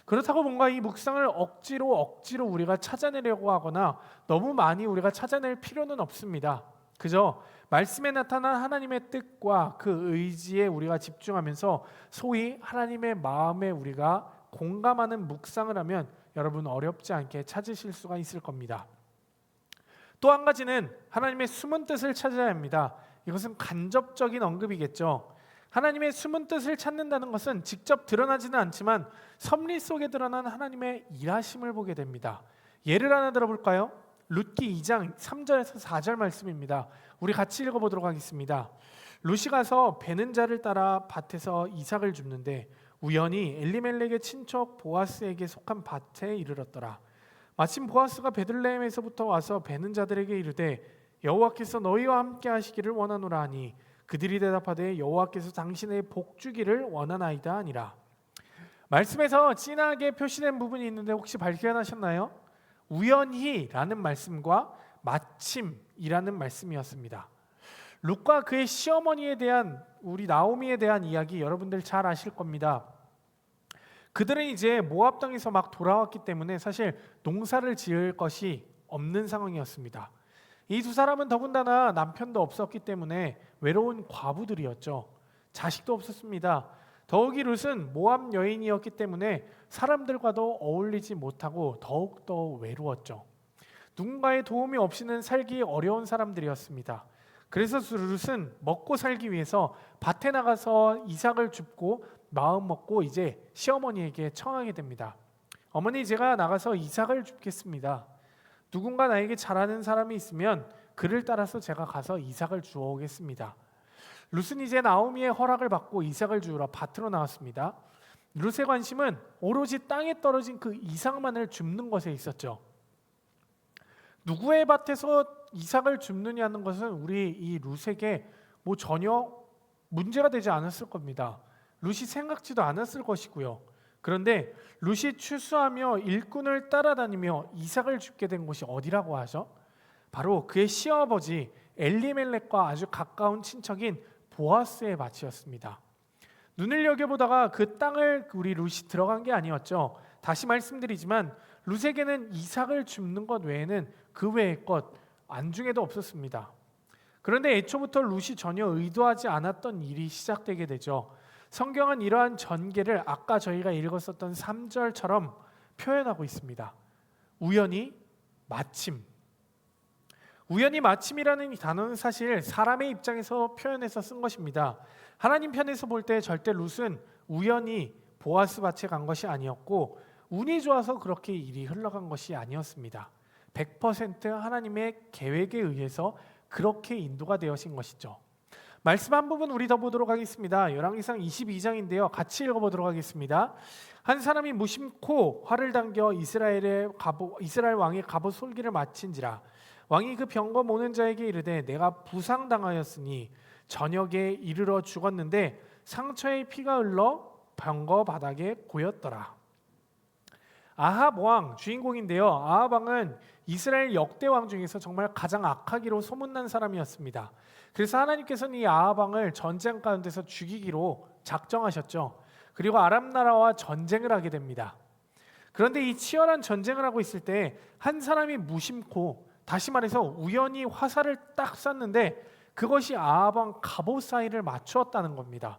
그렇다고 뭔가 이 묵상을 억지로 우리가 찾아내려고 하거나 너무 많이 우리가 찾아낼 필요는 없습니다. 그저 말씀에 나타난 하나님의 뜻과 그 의지에 우리가 집중하면서 소위 하나님의 마음에 우리가 공감하는 묵상을 하면 여러분 어렵지 않게 찾으실 수가 있을 겁니다. 또 한 가지는 하나님의 숨은 뜻을 찾아야 합니다. 이것은 간접적인 언급이겠죠. 하나님의 숨은 뜻을 찾는다는 것은 직접 드러나지는 않지만 섭리 속에 드러난 하나님의 일하심을 보게 됩니다. 예를 하나 들어볼까요? 룻기 2장 3절에서 4절 말씀입니다. 우리 같이 읽어보도록 하겠습니다. 룻이 가서 베는 자를 따라 밭에서 이삭을 줍는데 우연히 엘리멜렉의 친척 보아스에게 속한 밭에 이르렀더라. 마침 보아스가 베들레헴에서부터 와서 베는 자들에게 이르되 여호와께서 너희와 함께 하시기를 원하노라 하니 그들이 대답하되 여호와께서 당신의 복 주기를 원하나이다 하니라. 말씀에서 진하게 표시된 부분이 있는데 혹시 발견하셨나요? 우연히라는 말씀과 마침이라는 말씀이었습니다. 룻과 그의 시어머니에 대한 우리 나오미에 대한 이야기 여러분들 잘 아실 겁니다. 그들은 이제 모압 땅에서 막 돌아왔기 때문에 사실 농사를 지을 것이 없는 상황이었습니다. 이 두 사람은 더군다나 남편도 없었기 때문에 외로운 과부들이었죠. 자식도 없었습니다. 더욱이 룻은 모압 여인이었기 때문에 사람들과도 어울리지 못하고 더욱더 외로웠죠. 누군가의 도움이 없이는 살기 어려운 사람들이었습니다. 그래서 룻은 먹고 살기 위해서 밭에 나가서 이삭을 줍고 마음 먹고 이제 시어머니에게 청하게 됩니다. 어머니, 제가 나가서 이삭을 줍겠습니다. 누군가 나에게 잘하는 사람이 있으면 그를 따라서 제가 가서 이삭을 주워오겠습니다. 룻은 이제 나오미의 허락을 받고 이삭을 주우러 밭으로 나왔습니다. 룻의 관심은 오로지 땅에 떨어진 그 이삭만을 줍는 것에 있었죠. 누구의 밭에서 이삭을 줍느냐는 것은 우리 이 룻에게 전혀 문제가 되지 않았을 겁니다. 룻이 생각지도 않았을 것이고요. 그런데 룻이 추수하며 일꾼을 따라다니며 이삭을 줍게 된 곳이 어디라고 하죠? 바로 그의 시아버지 엘리멜렉과 아주 가까운 친척인 보아스의 밭이었습니다. 눈을 여겨보다가 그 땅을 우리 룻이 들어간 게 아니었죠. 다시 말씀드리지만 룻에게는 이삭을 줍는 것 외에는 그 외의 것 안중에도 없었습니다. 그런데 애초부터 룻이 전혀 의도하지 않았던 일이 시작되게 되죠. 성경은 이러한 전개를 아까 저희가 읽었었던 3절처럼 표현하고 있습니다. 우연히 마침. 우연히 마침이라는 이 단어는 사실 사람의 입장에서 표현해서 쓴 것입니다. 하나님 편에서 볼 때 절대 룻은 우연히 보아스 밭에 간 것이 아니었고 운이 좋아서 그렇게 일이 흘러간 것이 아니었습니다. 100% 하나님의 계획에 의해서 그렇게 인도가 되어진 것이죠. 말씀 한 부분 우리 더 보도록 하겠습니다. 열왕기상 22장인데요. 같이 읽어보도록 하겠습니다. 한 사람이 무심코 활을 당겨 이스라엘 왕의 갑옷 솔기를 마친지라. 왕이 그 병거 모는 자에게 이르되 내가 부상당하였으니 저녁에 이르러 죽었는데 상처에 피가 흘러 병거 바닥에 고였더라. 아합 왕 주인공인데요. 아합 왕은 이스라엘 역대 왕 중에서 정말 가장 악하기로 소문난 사람이었습니다. 그래서 하나님께서는 이 아합 왕을 전쟁 가운데서 죽이기로 작정하셨죠. 그리고 아람 나라와 전쟁을 하게 됩니다. 그런데 이 치열한 전쟁을 하고 있을 때 한 사람이 무심코, 다시 말해서 우연히 화살을 딱 쐈는데 그것이 아합 왕 갑옷 사이를 맞추었다는 겁니다.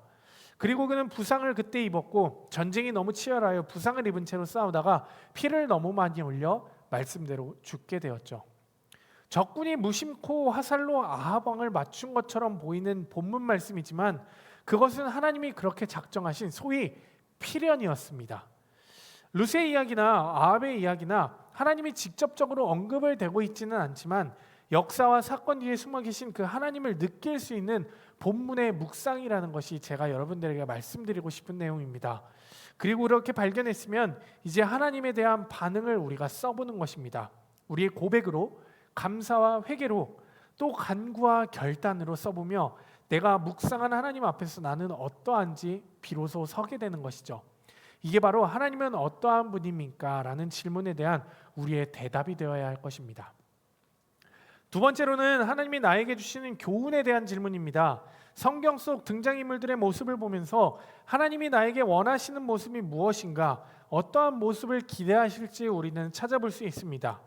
그리고 그는 부상을 그때 입었고 전쟁이 너무 치열하여 부상을 입은 채로 싸우다가 피를 너무 많이 흘려 말씀대로 죽게 되었죠. 적군이 무심코 화살로 아합 왕을 맞춘 것처럼 보이는 본문 말씀이지만 그것은 하나님이 그렇게 작정하신 소위 필연이었습니다. 룻의 이야기나 아합의 이야기나 하나님이 직접적으로 언급을 되고 있지는 않지만 역사와 사건 뒤에 숨어 계신 그 하나님을 느낄 수 있는 본문의 묵상이라는 것이 제가 여러분들에게 말씀드리고 싶은 내용입니다. 그리고 그렇게 발견했으면 이제 하나님에 대한 반응을 우리가 써보는 것입니다. 우리의 고백으로, 감사와 회개로, 또 간구와 결단으로 써보며 내가 묵상한 하나님 앞에서 나는 어떠한지 비로소 서게 되는 것이죠. 이게 바로 하나님은 어떠한 분입니까? 라는 질문에 대한 우리의 대답이 되어야 할 것입니다. 두 번째로는 하나님이 나에게 주시는 교훈에 대한 질문입니다. 성경 속 등장인물들의 모습을 보면서 하나님이 나에게 원하시는 모습이 무엇인가, 어떠한 모습을 기대하실지 우리는 찾아볼 수 있습니다.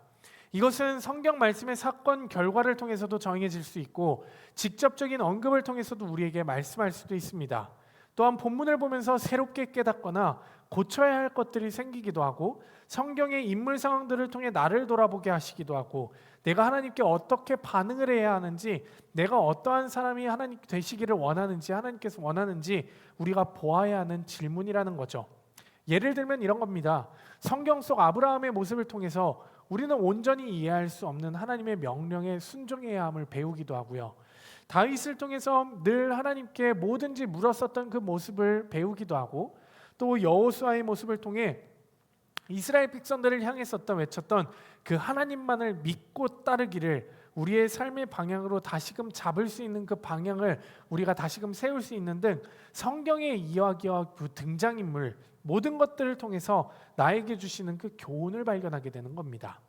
이것은 성경 말씀의 사건 결과를 통해서도 정해질 수 있고 직접적인 언급을 통해서도 우리에게 말씀할 수도 있습니다. 또한 본문을 보면서 새롭게 깨닫거나 고쳐야 할 것들이 생기기도 하고 성경의 인물 상황들을 통해 나를 돌아보게 하시기도 하고 내가 하나님께 어떻게 반응을 해야 하는지, 내가 어떠한 사람이 하나님 되시기를 원하는지, 하나님께서 원하는지 우리가 보아야 하는 질문이라는 거죠. 예를 들면 이런 겁니다. 성경 속 아브라함의 모습을 통해서 우리는 온전히 이해할 수 없는 하나님의 명령에 순종해야 함을 배우기도 하고요. 다윗을 통해서 늘 하나님께 뭐든지 물었었던 그 모습을 배우기도 하고 또 여호수아의 모습을 통해 이스라엘 백성들을 향했었던 외쳤던 그 하나님만을 믿고 따르기를 우리의 삶의 방향으로 다시금 잡을 수 있는 그 방향을 우리가 다시금 세울 수 있는 등 성경의 이야기와 그 등장인물 모든 것들을 통해서 나에게 주시는 그 교훈을 발견하게 되는 겁니다.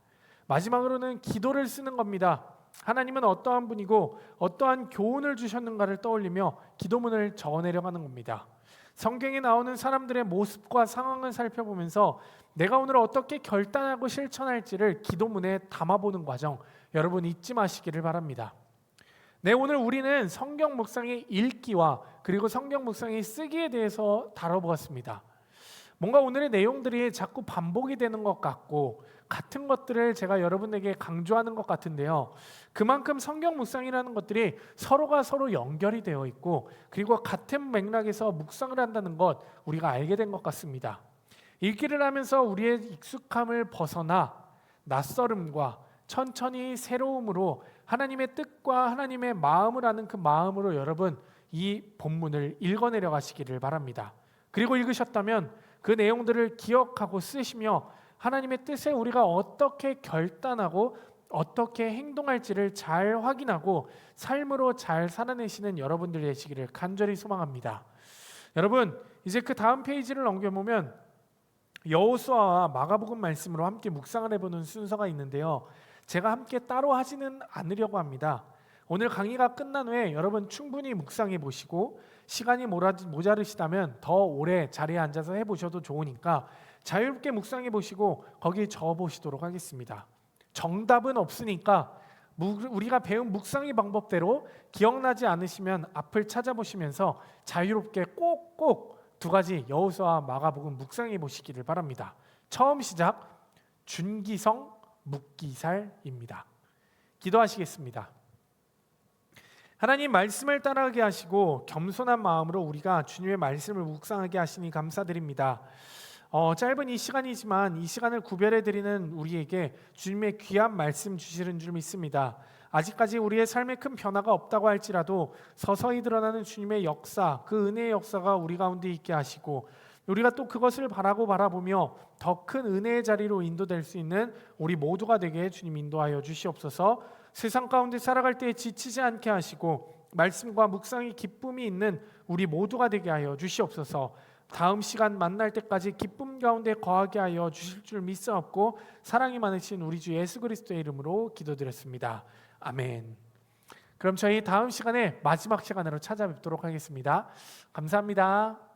마지막으로는 기도를 쓰는 겁니다. 하나님은 어떠한 분이고 어떠한 교훈을 주셨는가를 떠올리며 기도문을 적어내려가는 겁니다. 성경에 나오는 사람들의 모습과 상황을 살펴보면서 내가 오늘 어떻게 결단하고 실천할지를 기도문에 담아보는 과정, 여러분 잊지 마시기를 바랍니다. 네, 오늘 우리는 성경 묵상의 읽기와 그리고 성경 묵상의 쓰기에 대해서 다뤄보았습니다. 뭔가 오늘의 내용들이 자꾸 반복이 되는 것 같고 같은 것들을 제가 여러분에게 강조하는 것 같은데요. 그만큼 성경 묵상이라는 것들이 서로가 서로 연결이 되어 있고 그리고 같은 맥락에서 묵상을 한다는 것 우리가 알게 된 것 같습니다. 읽기를 하면서 우리의 익숙함을 벗어나 낯설음과 천천히 새로움으로 하나님의 뜻과 하나님의 마음을 아는 그 마음으로 여러분 이 본문을 읽어내려 가시기를 바랍니다. 그리고 읽으셨다면 그 내용들을 기억하고 쓰시며 하나님의 뜻에 우리가 어떻게 결단하고 어떻게 행동할지를 잘 확인하고 삶으로 잘 살아내시는 여러분들 되시기를 간절히 소망합니다. 여러분 이제 그 다음 페이지를 넘겨보면 여호수아와 마가복음 말씀으로 함께 묵상을 해보는 순서가 있는데요. 제가 함께 따로 하지는 않으려고 합니다. 오늘 강의가 끝난 후에 여러분 충분히 묵상해 보시고 시간이 모자르시다면 더 오래 자리에 앉아서 해보셔도 좋으니까 자유롭게 묵상해 보시고 거기에 적어 보시도록 하겠습니다. 정답은 없으니까 우리가 배운 묵상의 방법대로 기억나지 않으시면 앞을 찾아보시면서 자유롭게 꼭꼭 두 가지 여호수아와 마가복음 묵상해 보시기를 바랍니다. 처음 시작 준기성 묵기살입니다. 기도하시겠습니다. 하나님 말씀을 따라가게 하시고 겸손한 마음으로 우리가 주님의 말씀을 묵상하게 하시니 감사드립니다. 짧은 이 시간이지만 이 시간을 구별해 드리는 우리에게 주님의 귀한 말씀 주시는 줄 믿습니다. 아직까지 우리의 삶에 큰 변화가 없다고 할지라도 서서히 드러나는 주님의 역사, 그 은혜의 역사가 우리 가운데 있게 하시고 우리가 또 그것을 바라보며 더 큰 은혜의 자리로 인도될 수 있는 우리 모두가 되게 주님 인도하여 주시옵소서. 세상 가운데 살아갈 때 지치지 않게 하시고 말씀과 묵상의 기쁨이 있는 우리 모두가 되게 하여 주시옵소서. 다음 시간 만날 때까지 기쁨 가운데 거하게 하여 주실 줄 믿사옵고 사랑이 많으신 우리 주 예수 그리스도의 이름으로 기도드렸습니다. 아멘. 그럼 저희 다음 시간에 마지막 시간으로 찾아뵙도록 하겠습니다. 감사합니다.